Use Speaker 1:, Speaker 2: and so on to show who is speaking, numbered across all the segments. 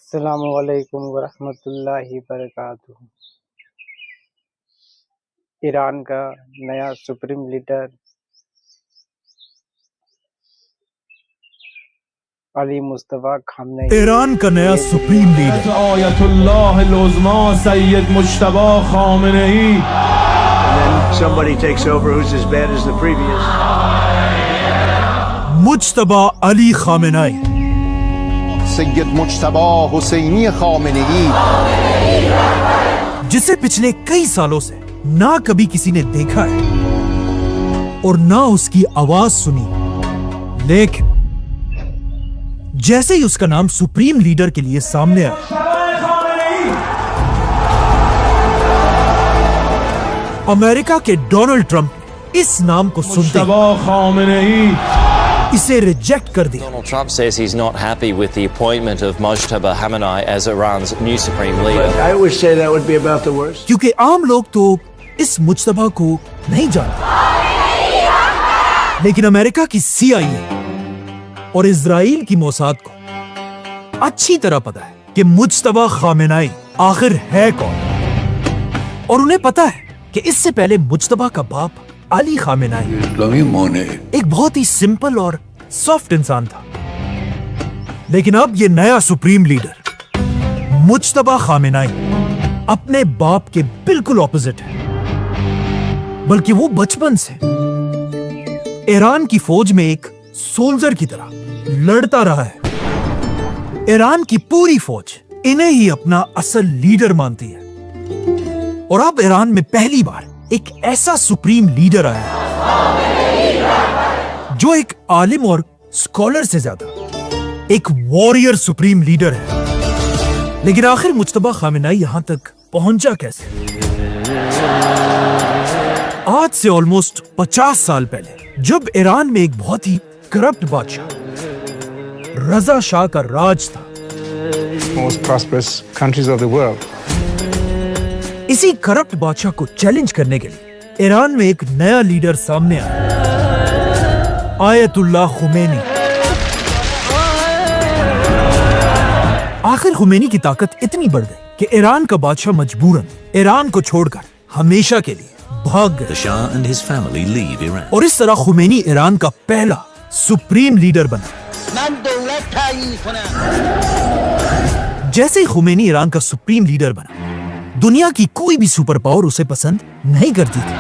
Speaker 1: अस्सलामुअलैकुम वरहमतुल्लाहि बरकातुहू। ईरान का नया supreme leader Ali Mustafa Khamenei.
Speaker 2: Iran का नया supreme leader
Speaker 3: Ayatollah Uzma Sayyid Mojtaba Khamenei.
Speaker 4: Somebody takes over who's as bad as the previous.
Speaker 2: Mojtaba Ali Khamenei.
Speaker 5: Sayyid Mojtaba Hosseini Khamenei,
Speaker 2: जिसे पिछले कई सालों से ना कभी किसी ने देखा है और ना उसकी आवाज सुनी, लेकिन जैसे ही उसका नाम सुप्रीम लीडर के लिए सामने आया, अमेरिका के डोनाल्ड ट्रंप इस नाम को सुनते ही इसे रिजेक्ट कर दिया।
Speaker 6: Donald Trump says he's not happy with the appointment of Mojtaba Khamenei as Iran's new supreme leader.
Speaker 4: I always say that would be about the worst.
Speaker 2: क्योंकि आम लोग तो इस मुज्तबा को नहीं जानते, लेकिन अमेरिका की CIA और इजराइल की मोसाद को अच्छी तरह पता है कि मुज्तबा खामेनेई आखिर है कौन, और उन्हें पता है कि इससे पहले मुज्तबा का बाप अली खामेनेई एक बहुत ही सिंपल और सॉफ्ट इंसान था, लेकिन अब ये नया सुप्रीम लीडर मुज्तबा खामेनेई अपने बाप के बिल्कुल ऑपोजिट है। बल्कि वो बचपन से ईरान की फौज में एक सोल्जर की तरह लड़ता रहा है। ईरान की पूरी फौज इन्हें ही अपना असल लीडर मानती है, और अब ईरान में पहली बार एक ऐसा सुप्रीम लीडर आया है जो एक आलिम और स्कॉलर से ज्यादा एक वॉरियर सुप्रीम लीडर है। लेकिन आखिर मुज्तबा खामेनेई यहां तक पहुंचा कैसे? आज से ऑलमोस्ट 50 साल पहले, जब ईरान में एक बहुत ही करप्ट बादशाह रजा शाह का राज था,
Speaker 7: most prosperous countries of the world.
Speaker 2: इसी करप्ट बादशाह को चैलेंज करने के लिए ईरान में एक नया लीडर सामने आया, आयतुल्लाह खुमैनी। आखिर खुमैनी की ताकत इतनी बढ़ गई कि ईरान का बादशाह मजबूरन ईरान को छोड़कर हमेशा के लिए भाग गए।
Speaker 8: The Shah and his family leave Iran.
Speaker 2: और इस तरह खुमैनी ईरान का पहला सुप्रीम लीडर बना। जैसे ही खुमैनी ईरान का सुप्रीम लीडर बना, दुनिया की कोई भी सुपर पावर उसे पसंद नहीं करती थी,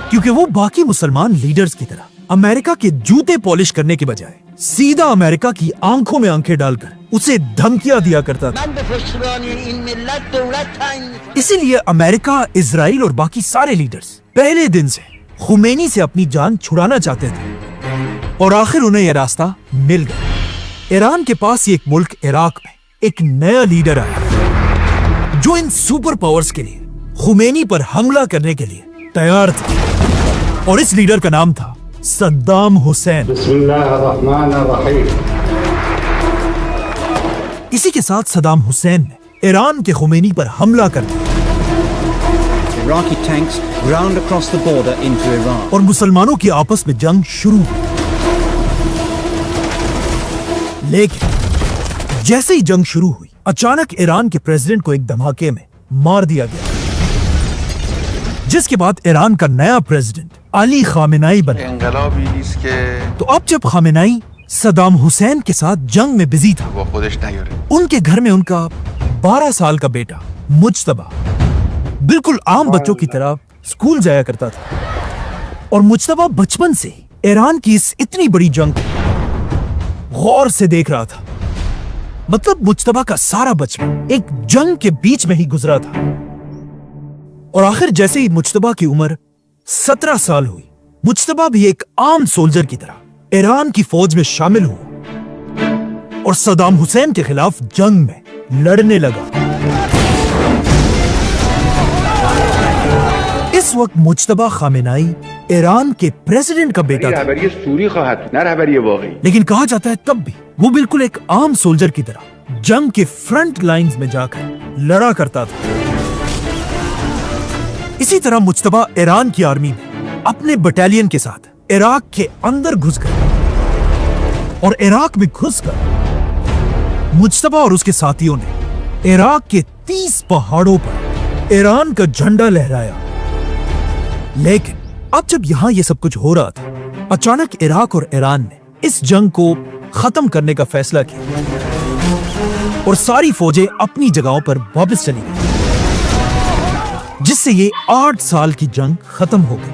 Speaker 2: क्योंकि वो बाकी मुसलमान लीडर्स की तरह अमेरिका के जूते पॉलिश करने के बजाय सीधा अमेरिका की आंखों में आंखें डालकर उसे धमकियां दिया करता था। इसीलिए अमेरिका, इजराइल और बाकी सारे लीडर्स पहले दिन से खुमैनी से अपनी जान छुड़ाना चाहते थे, और आखिर उन्हें यह रास्ता मिल गया। ईरान के पास एक मुल्क इराक में एक नया लीडर आया जो इन सुपर पावर्स के लिए खुमैनी पर हमला करने के लिए तैयार थे, और इस लीडर का नाम था सद्दाम हुसैन। इसी के साथ सद्दाम हुसैन ने ईरान के खुमैनी पर हमला कर दिया
Speaker 9: Iraqi tanks ground across the border into Iran.
Speaker 2: और मुसलमानों की आपस में जंग शुरू हुई। लेकिन जैसे ही जंग शुरू हुई, अचानक ईरान के प्रेसिडेंट को एक धमाके में मार दिया गया, जिसके बाद ईरान का नया प्रेसिडेंट अली खामेनेई बना। तो अब जब खामेनेई सद्दाम हुसैन के साथ जंग में बिजी था, उनके घर में उनका 12 साल का बेटा मुज्तबा बिल्कुल आम बच्चों की तरह स्कूल जाया करता था, और मुज्तबा बचपन से ईरान की इस इतनी बड़ी जंग को गौर से देख रहा था। मतलब मुज्तबा का सारा बचपन एक जंग के बीच में ही गुजरा था। और आखिर जैसे ही मुज्तबा की उम्र 17 साल हुई, मुज्तबा भी एक आम सोल्जर की तरह ईरान की फौज में शामिल हुआ और सद्दाम हुसैन के खिलाफ जंग में लड़ने लगा। इस वक्त मुज्तबा खामेनेई ईरान के प्रेसिडेंट का बेटा था, लेकिन कहा जाता है तब भी वो बिल्कुल एक आम सोल्जर की तरह जंग के फ्रंट लाइंस में जाकर लड़ा करता था। इसी तरह मुज्तबा ईरान की आर्मी में अपने बटालियन के साथ इराक के अंदर घुस गए, और इराक में घुसकर मुज्तबा और उसके साथियों ने इराक के 30 पहाड़ों पर ईरान का झंडा लहराया। लेकिन अब जब यहां यह सब कुछ हो रहा था, अचानक इराक और ईरान ने इस जंग को खत्म करने का फैसला किया और सारी फौजें अपनी जगहों पर वापस चली गई, जिससे ये 8 साल की जंग खत्म हो गई।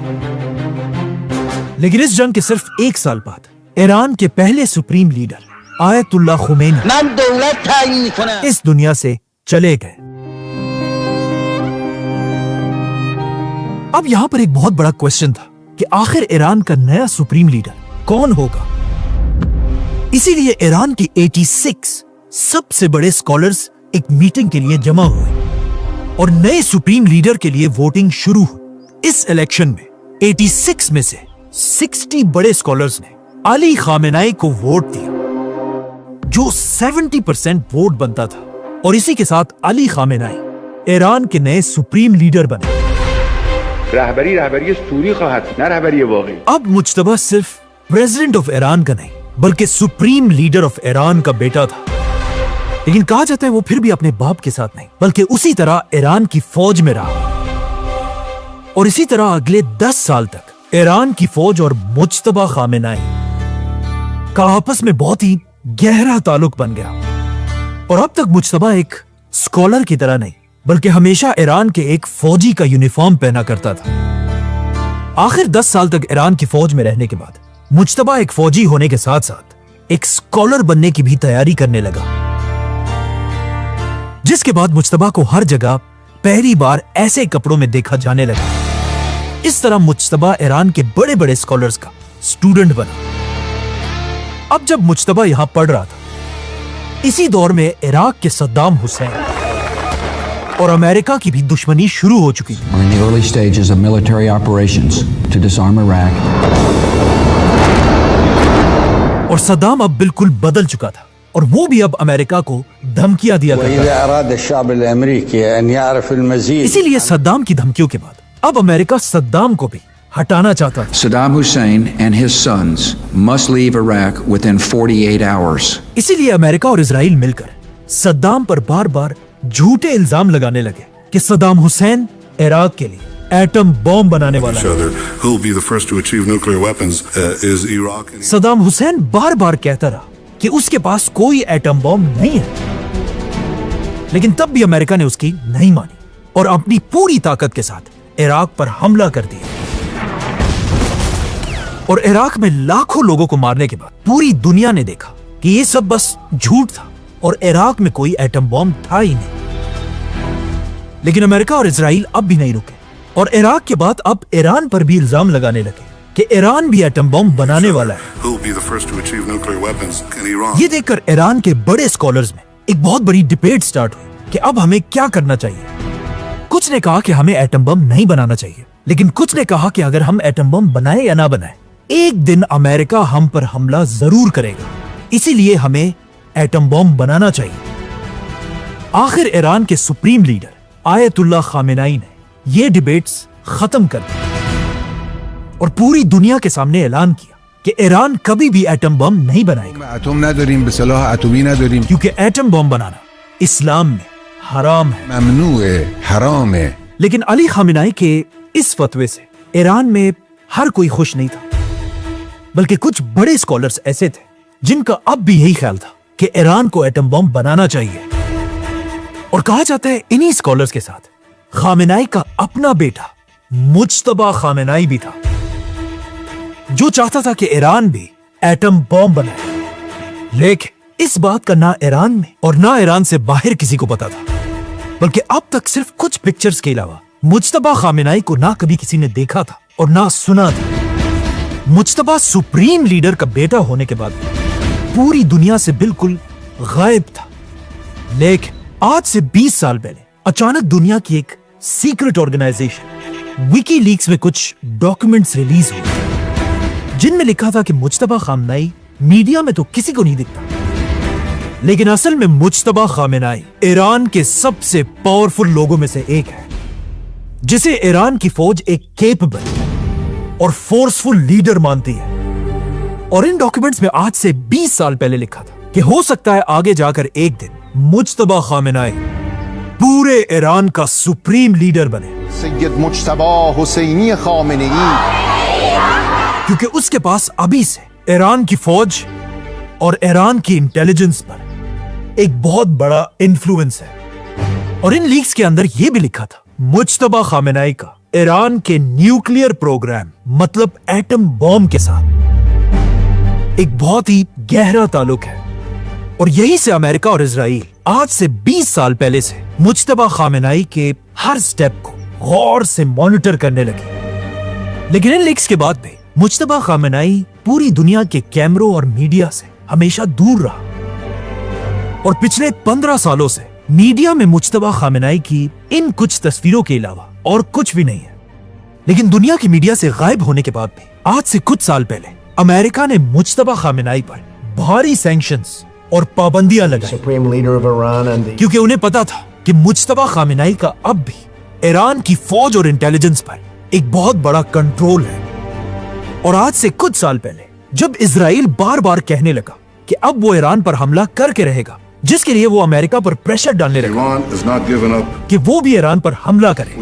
Speaker 2: लेकिन इस जंग के सिर्फ 1 साल बाद ईरान के पहले सुप्रीम लीडर आयतुल्लाह खुमैनी इस दुनिया से चले गए। अब यहां पर एक बहुत बड़ा क्वेश्चन था कि आखिर ईरान का नया सुप्रीम लीडर कौन होगा। इसीलिए ईरान के 86 सबसे बड़े स्कॉलर्स एक मीटिंग के लिए जमा हुए और नए सुप्रीम लीडर के लिए वोटिंग शुरू हुई। इस इलेक्शन में 86 में से 60 बड़े स्कॉलर्स ने अली खामेनाई को वोट दिया, जो 70% वोट बनता था, और इसी के साथ अली खामेनाई ईरान के नए सुप्रीम लीडर बने।
Speaker 10: रहबरी सूरी ख़वाहत, ना रहबरी वाक़ई।
Speaker 2: अब मुज्तबा सिर्फ प्रेसिडेंट ऑफ ईरान का नहीं बल्कि सुप्रीम लीडर ऑफ ईरान का बेटा था। लेकिन कहा जाता है वो फिर भी अपने बाप के साथ नहीं बल्कि उसी तरह ईरान की फौज में रहा। और इसी तरह अगले 10 साल तक ईरान की फौज और मुज्तबा खामेनाई का आपस में बहुत ही गहरा ताल्लुक बन गया। और अब तक मुज्तबा एक स्कॉलर की तरह नहीं बल्कि हमेशा ईरान के एक फौजी का यूनिफॉर्म पहना करता था। आखिर 10 साल तक ईरान की फौज में रहने के बाद मुज्तबा एक फौजी होने के साथ साथ एक स्कॉलर बनने की भी तैयारी करने लगा, जिसके बाद मुज्तबा को हर जगह पहली बार ऐसे कपड़ों में देखा जाने लगा। इस तरह मुज्तबा ईरान के बड़े बड़े स्कॉलर्स का स्टूडेंट बना। अब जब मुज्तबा यहां पढ़ रहा था, इसी दौर में इराक के सद्दाम हुसैन और अमेरिका की भी दुश्मनी शुरू हो चुकी थी।
Speaker 11: We're in the early stages of military operations to disarm Iraq.
Speaker 2: और सद्दाम अब बिल्कुल बदल चुका था और वो भी अब अमेरिका को धमकियां दिया करता था। इसीलिए सद्दाम की धमकियों के बाद अब अमेरिका सद्दाम को भी हटाना चाहता था।
Speaker 11: Saddam Hussein and his sons must leave Iraq within 48 hours.
Speaker 2: इसीलिए अमेरिका और इजराइल मिलकर सद्दाम पर बार बार झूठे इल्जाम लगाने लगे कि सद्दाम हुसैन इराक के लिए एटम बॉम्ब बनाने वाला है। सद्दाम हुसैन बार बार कहता रहा कि उसके पास कोई एटम बॉम्ब नहीं है। लेकिन तब भी अमेरिका ने उसकी नहीं मानी और अपनी पूरी ताकत के साथ इराक पर हमला कर दिया। और इराक में लाखों लोगों को मारने के बाद पूरी दुनिया ने देखा कि ये सब बस झूठ था और इराक में कोई एटम बॉम्ब था ही नहीं। लेकिन अमेरिका और इजराइल अब भी नहीं रुके और इराक के बाद अब ईरान पर भी इल्जाम लगाने लगे कि ईरान भी एटम बॉम्ब बनाने वाला है। ये देखकर ईरान के बड़े स्कॉलर्स में एक बहुत बड़ी डिबेट स्टार्ट हुई कि अब हमें क्या करना चाहिए। कुछ ने कहा कि हमें एटम बम नहीं बनाना चाहिए, लेकिन कुछ ने कहा कि अगर हम एटम बम बनाए या ना बनाए, एक दिन अमेरिका हम पर हमला जरूर करेगा, इसीलिए हमें एटम बम बनाना चाहिए। आखिर ईरान के सुप्रीम लीडर आयतुल्लाह खामेनाई ने ये डिबेट्स खत्म कर दी और पूरी दुनिया के सामने ऐलान किया कि ईरान कभी भी एटम बम नहीं बनाएगा, क्योंकि एटम बम बनाना इस्लाम में हराम है,
Speaker 5: हराम है।
Speaker 2: लेकिन अली खामेनाई के इस फतवे से ईरान में हर कोई खुश नहीं था, बल्कि कुछ बड़े स्कॉलर्स ऐसे थे जिनका अब भी यही ख्याल था कि ईरान को एटम बम बनाना चाहिए। और कहा जाता है इन्हीं स्कॉलर्स के साथ खामेनाई का अपना बेटा मुज्तबा खामेनाई भी था, जो चाहता था कि ईरान भी एटम बॉम्ब बनाए। लेकिन इस बात का ना ईरान में और ना ईरान से बाहर किसी को पता था, बल्कि अब तक सिर्फ कुछ पिक्चर्स के अलावा मुज्तबा खामेनाई को ना कभी किसी ने देखा था और ना सुना था। मुज्तबा सुप्रीम लीडर का बेटा होने के बाद पूरी दुनिया से बिल्कुल गायब था। लेकिन आज से 20 साल पहले अचानक दुनिया की एक सीक्रेट ऑर्गेनाइजेशन विकीलीक्स में कुछ डॉक्यूमेंट्स रिलीज हुए, जिनमें लिखा था कि मुज्तबा खामेनाई मीडिया में तो किसी को नहीं दिखता, लेकिन असल में मुज्तबा खामेनाई ईरान के सबसे पावरफुल लोगों में से एक है, जिसे ईरान की फौज एक केपेबल और फोर्सफुल लीडर मानती है। और इन डॉक्यूमेंट्स में आज से 20 साल पहले लिखा था कि हो सकता है आगे जाकर एक दिन मुज्तबा खामेनाई पूरे ईरान का सुप्रीम लीडर बने,
Speaker 12: सैयद मुज्तबा हुसैनी खामेनेई,
Speaker 2: क्योंकि उसके पास अभी से ईरान की फौज और ईरान की इंटेलिजेंस पर एक बहुत बड़ा इन्फ्लुएंस है। और इन लीक्स के अंदर यह भी लिखा था मुज्तबा खामेनाई का ईरान के न्यूक्लियर प्रोग्राम मतलब एटम बॉम्ब के साथ एक बहुत ही गहरा ताल्लुक है। और यही से अमेरिका और इजराइल आज से 20 साल पहले से मुज्तबा खामेनाई के हर स्टेप को गौर से मॉनिटर करने लगे। लेकिन इन लीक्स के बाद भी मुज्तबा खामेनाई पूरी दुनिया के कैमरों और मीडिया से हमेशा दूर रहा। और पिछले 15 सालों से मीडिया में मुज्तबा खामेनाई की इन कुछ तस्वीरों के अलावा और कुछ भी नहीं है। लेकिन दुनिया की मीडिया से गायब होने के बाद भी आज से कुछ साल पहले अमेरिका ने मुज्तबा खामेनाई पर भारी सैंक्शंस और पाबंदियां लगाई, क्योंकि उन्हें पता था कि मुज्तबा खामेनाई का अब भी ईरान की फौज और इंटेलिजेंस पर एक बहुत बड़ा कंट्रोल है। और आज से कुछ साल पहले जब इजराइल बार बार कहने लगा कि अब वो ईरान पर हमला करके रहेगा, जिसके लिए वो अमेरिका पर प्रेशर डालने लगा कि वो भी ईरान पर हमला करे,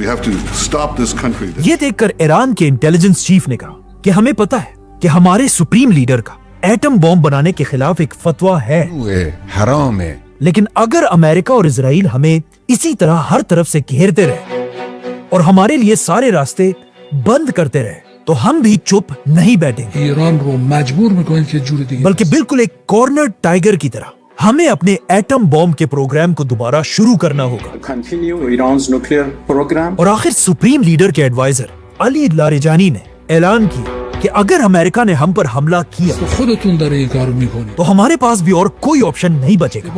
Speaker 2: ये देखकर ईरान के इंटेलिजेंस चीफ ने कहा कि हमें पता है कि हमारे सुप्रीम लीडर का एटम बॉम्ब बनाने के खिलाफ एक फतवा है,
Speaker 5: हराम है,
Speaker 2: लेकिन अगर अमेरिका और इजराइल हमें इसी तरह हर तरफ से घेरते रहे और हमारे लिए सारे रास्ते बंद करते रहे तो हम भी चुप नहीं बैठेंगे,
Speaker 13: ईरान को मजबूर में
Speaker 2: बल्कि बिल्कुल एक कॉर्नर टाइगर की तरह हमें अपने एटम बॉम्ब के प्रोग्राम को दोबारा शुरू करना होगा। और आखिर सुप्रीम लीडर के एडवाइजर अली लारिजानी ने ऐलान किया कि अगर अमेरिका ने हम पर हमला किया तो हमारे पास भी और कोई ऑप्शन नहीं बचेगा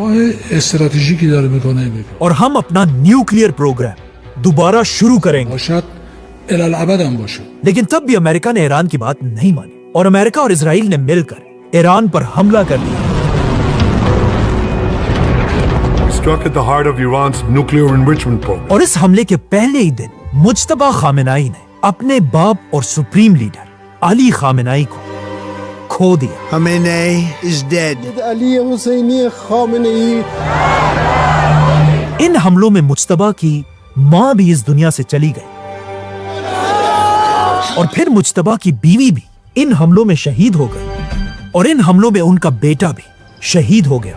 Speaker 2: और हम अपना न्यूक्लियर प्रोग्राम दोबारा शुरू करेंगे। लेकिन तब भी अमेरिका ने ईरान की बात नहीं मानी और अमेरिका और इजराइल ने मिलकर ईरान पर हमला कर दिया। और इस हमले के पहले ही दिन मुज्तबा खामेनाई ने अपने बाप और सुप्रीम लीडर अली खामेनाई को खो दिया।
Speaker 12: Khamenei is dead.
Speaker 14: Ali Hosseini Khamenei.
Speaker 2: इन हमलों में मुज्तबा की मां भी इस दुनिया से चली गई और फिर मुज्तबा की बीवी भी इन हमलों में शहीद हो गई और इन हमलों में उनका बेटा भी शहीद हो गया।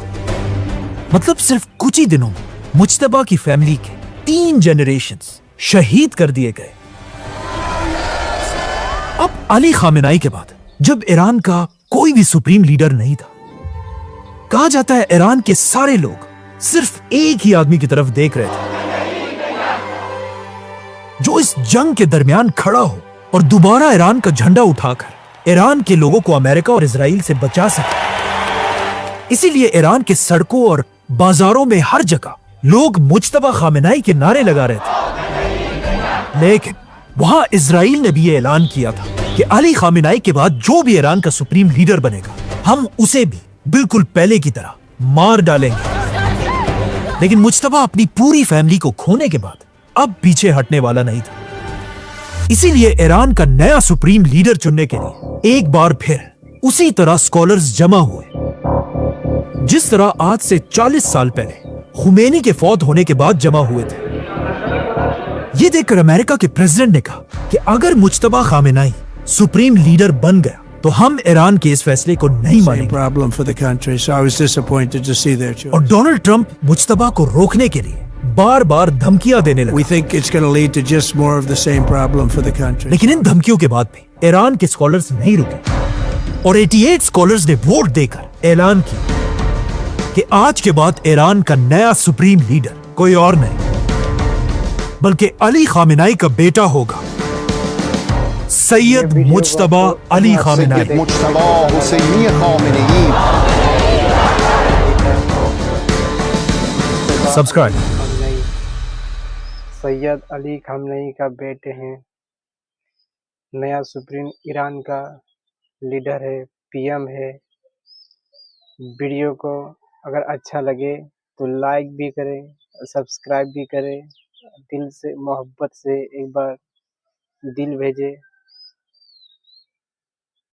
Speaker 2: मतलब सिर्फ कुछ ही दिनों में मुज्तबा की फैमिली के 3 जनरेशंस शहीद कर दिए गए। अब अली खामेनाई के बाद जब ईरान का कोई भी सुप्रीम लीडर नहीं था, कहा जाता है ईरान के सारे लोग सिर्फ एक ही आदमी की तरफ देख रहे थे जो इस जंग के दरमियान खड़ा हो और दोबारा ईरान का झंडा उठाकर ईरान के लोगों को अमेरिका और इजराइल से बचा सके। इसीलिए ईरान के सड़कों और बाजारों में हर जगह लोग मुज्तबा खामेनाई के नारे लगा रहे थे। लेकिन वहां इजराइल ने भी ये ऐलान किया था कि अली खामेनाई के बाद जो भी ईरान का सुप्रीम लीडर बनेगा हम उसे भी बिल्कुल पहले की तरह मार डालेंगे। लेकिन मुज्तबा अपनी पूरी फैमिली को खोने के बाद अब पीछे हटने वाला नहीं था। इसीलिए ईरान का नया सुप्रीम लीडर चुनने के लिए एक बार फिर उसी तरह स्कॉलर्स जमा हुए जिस तरह आज से 40 साल पहले खुमैनी के फौत होने के बाद जमा हुए थे। ये देखकर अमेरिका के प्रेसिडेंट ने कहा कि अगर मुज्तबा खामेनाई सुप्रीम लीडर बन गया तो हम ईरान के इस फैसले को नहीं मानेंगे। और डोनाल्ड ट्रंप मुज्तबा को रोकने के लिए बार बार धमकियां देने लगे। लेकिन इन धमकियों के बाद भी ईरान के स्कॉलर्स नहीं रुके और 88 स्कॉलर्स ने वोट देकर ऐलान किया कि आज के बाद ईरान का नया सुप्रीम लीडर कोई और नहीं बल्कि अली खामेनाई का बेटा होगा, Sayyid Mojtaba Ali Khamenei. Subscribe.
Speaker 1: Sayyid Ali Khamenei का बेटे हैं, नया सुप्रीम ईरान का लीडर है, पीएम है। वीडियो को अगर अच्छा लगे तो लाइक भी करें, सब्सक्राइब भी करें। दिल से मोहब्बत से एक बार दिल भेजें।